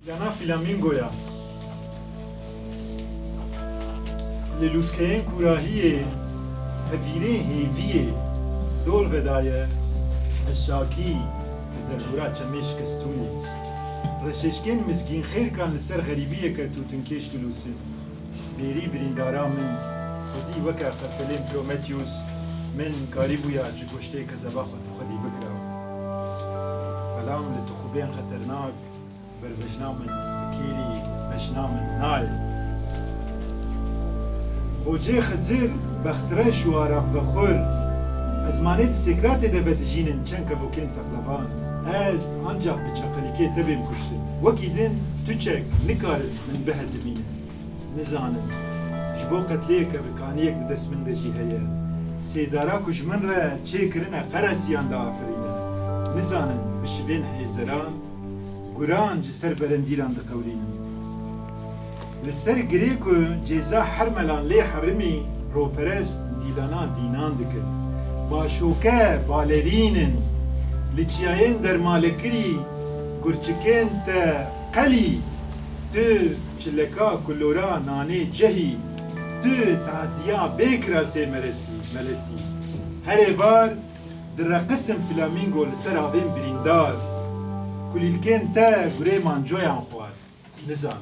Yana flamingoya li lûtkeyên kurahiyê hevîrê hêviyê dol vedaye eşakî li derbûra çemê şikestûnê reşeşkên mizgînxêrkan li ser xerîbiyeke tûtinkêş dilûsin bêrî birîndara min xwezî weke xeftelên Prometheus min karîbûya ji goştê kezeba xwe tu xwedî bikira belam li tixûbên xeternak bervejna min kêrî meşna min nayê Hocê Xizir bextire şûara vexwir ez manê di sêkratê de vedijînin çend kevokên texleban ez ancak bi çaqirîkê tevêm kuştin wekî din tu çek nikarin min bihetimîne nizanin ji bo qetleyeke bi kaniyek di dest min de jî heye sêdara ku ji min re çêkirine qeresiyan da afirîne nizanin bi şivên hêzeran guran ji ser berendîran diqewrînin li ser girê ku cêza hermelan lê herimî roperest dîlana dînan dikin başoke balerînin li çiyayên dermalekirî gurçikên te qelî tu çileka kulora nanê cehî tu taziya bêkira sê melesî herê bar direqisin flamingo li ser avên birîndar kulîlkên te gurê mancoyan xwar nizan